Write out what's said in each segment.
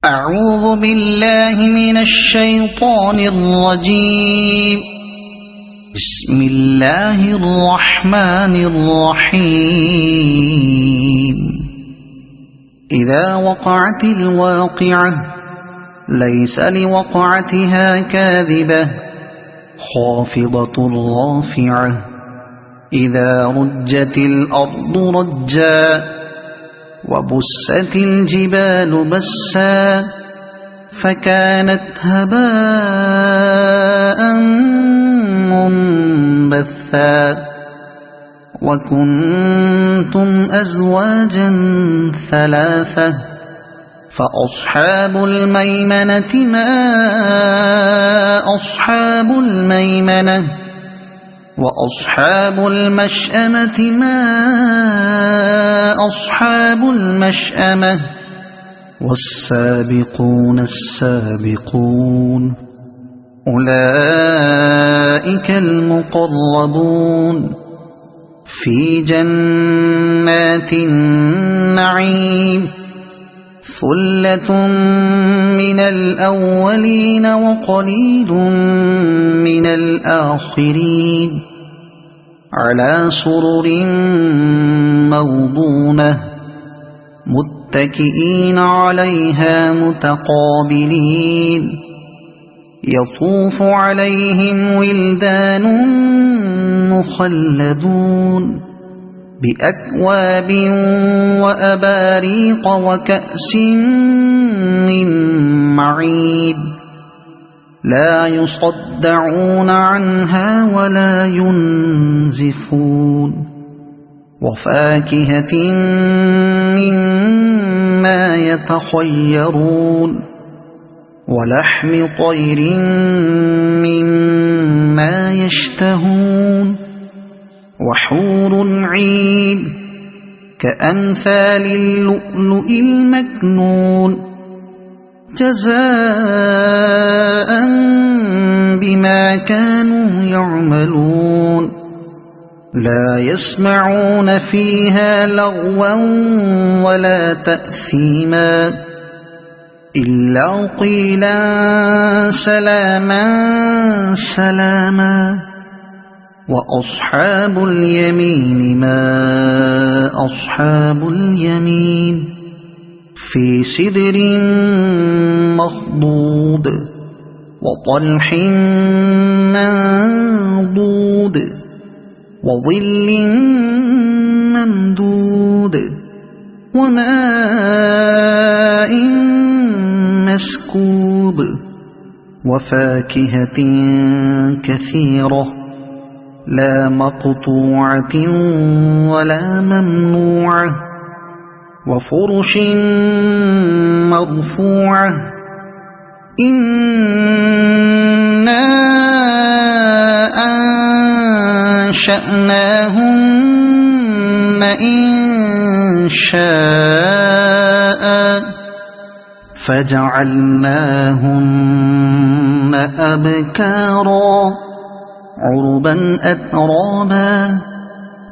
أعوذ بالله من الشيطان الرجيم. بسم الله الرحمن الرحيم. إذا وقعت الواقعة ليس لوقعتها كاذبة خافضة رافعة إذا رجت الأرض رجا وبست الجبال بسا فكانت هباء منبثا وكنتم أزواجا ثلاثة فأصحاب الميمنة ما أصحاب الميمنة وأصحاب المشأمة ما أصحاب المشأمة والسابقون السابقون أولئك المقربون في جنات النعيم ثلة من الأولين وقليل من الآخرين على سرر موضونة متكئين عليها متقابلين يطوف عليهم ولدان مخلدون بأكواب وأباريق وكأس من معين لا يصدعون عنها ولا ينزفون وفاكهة مما يتخيرون ولحم طير مما يشتهون وحور عين كأمثال اللؤلؤ المكنون جزاء بما كانوا يعملون لا يسمعون فيها لغوا ولا تأثيما إلا قيلا سلاما سلاما وأصحاب اليمين ما أصحاب اليمين في سدر مخضود وطلح منضود وظل ممدود وماء مسكوب وفاكهة كثيرة لا مقطوعة ولا ممنوعة وفرش مرفوعة إنا أنشأناهن إنشاء فجعلناهن أبكارا عربا أترابا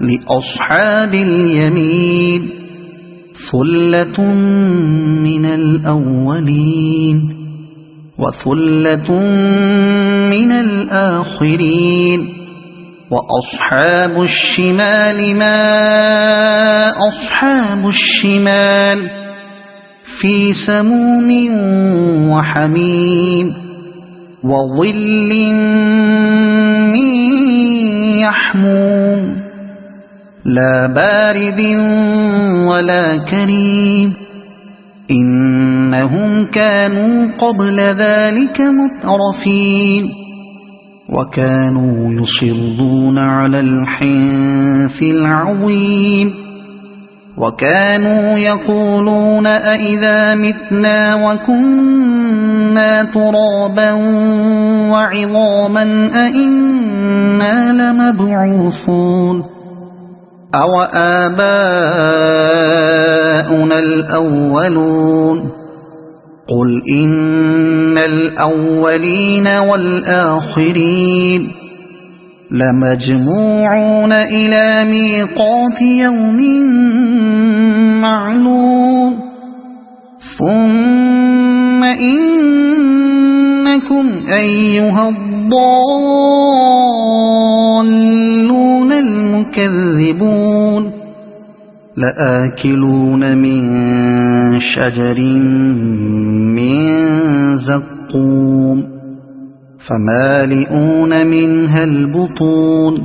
لأصحاب اليمين ثلة من الأولين وثلة من الآخرين وأصحاب الشمال ما أصحاب الشمال في سموم وحميم وظل من يحموم لا بارد ولا كريم إنهم كانوا قبل ذلك مترفين وكانوا يصرون على الحنث العظيم وكانوا يقولون أئذا متنا وكنا ترابا وعظاما أئنا لمبعوثون أو آباؤنا الأولون قل إن الأولين والآخرين لمجموعون إلى ميقات يوم معلوم ثم إنكم أيها الضالون المكذبون لآكلون من شجر من زقوم فمالئون منها البطون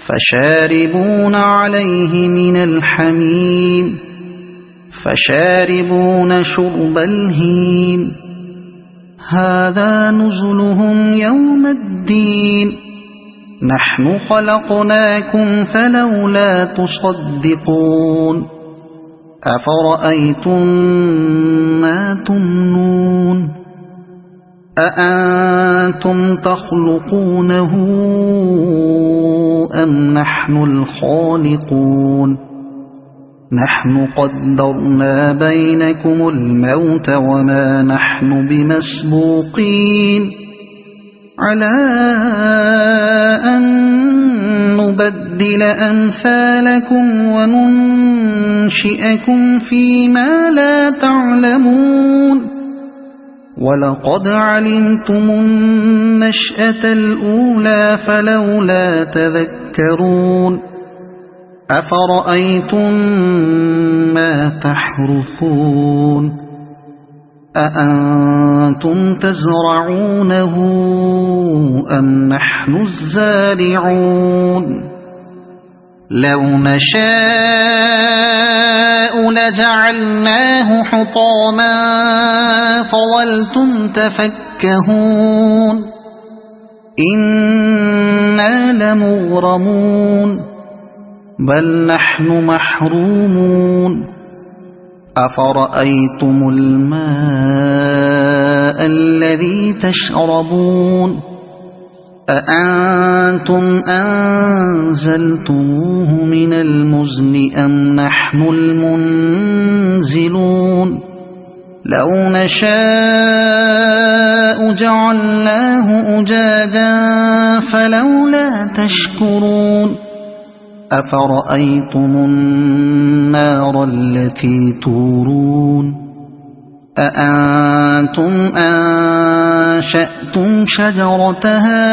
فشاربون عليه من الحميم فشاربون شرب الهيم هذا نزلهم يوم الدين نحن خلقناكم فلولا تصدقون أفرأيتم ما تمنون أأنتم تخلقونه أم نحن الخالقون نحن قدرنا بينكم الموت وما نحن بمسبوقين على أن نبدل أمثالكم وننشئكم فيما لا تعلمون ولقد علمتم النشأة الأولى فلولا تذكرون أفرأيتم ما تحرثون أأنتم تزرعونه أم نحن الزارعون لو نشاء لجعلناه حطاما فظلتم تفكهون إنا لمغرمون بل نحن محرومون أفرأيتم الماء الذي تشربون أأنتم أنزلتموه من المزن أم نحن المنزلون لو نشاء جعلناه أجاجا فلولا تشكرون أفرأيتم النار التي تورون أأنتم أنشأتم شجرتها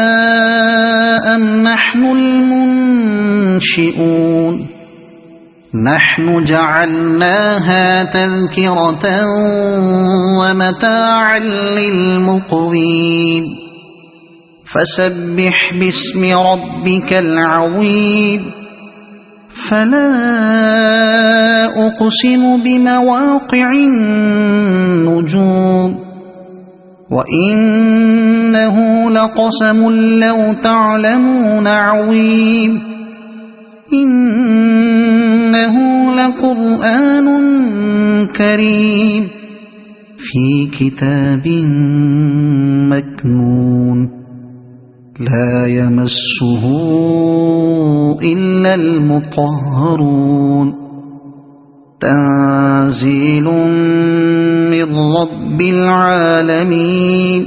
أم نحن المنشئون نحن جعلناها تذكرة ومتاعا للمقوين فسبح باسم ربك العظيم فلا أقسم بمواقع النجوم وإنه لقسم لو تعلمون عظيم إنه لقرآن كريم في كتاب مكنون لا يمسه إلا المطهرون تنزيل من رب العالمين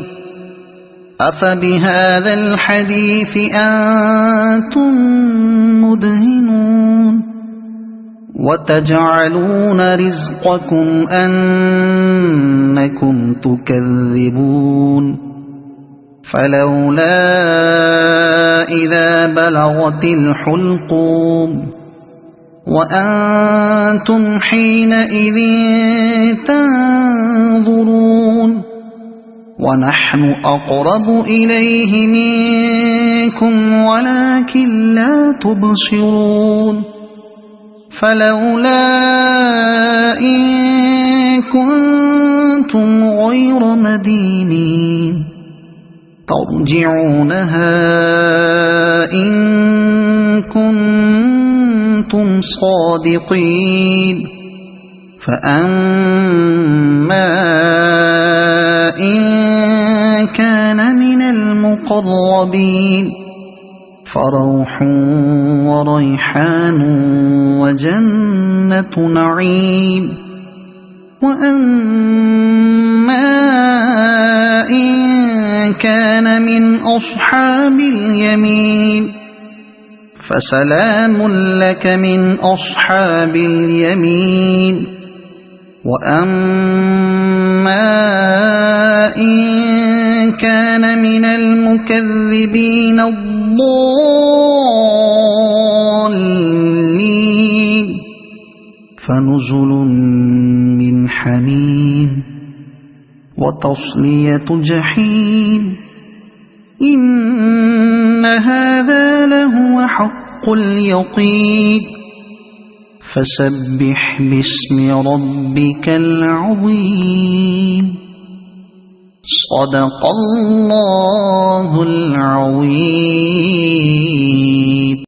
أفبهذا الحديث أنتم مدهنون وتجعلون رزقكم أنكم تكذبون فلولا إذا بلغت الحلقوم وأنتم حينئذ تنظرون ونحن أقرب إليه منكم ولكن لا تبصرون فلولا إن كنتم غير مدينين ترجعونها إن كنتم صادقين فأما إن كان من المقربين فروح وريحان وجنة نعيم وأما إن كان من أصحاب اليمين فسلام لك من أصحاب اليمين وأما إن كان من المكذبين الضالين فنزل من حميم وتصلية جحيم إن هذا لهو حق اليقين فسبح باسم ربك العظيم صدق الله العظيم.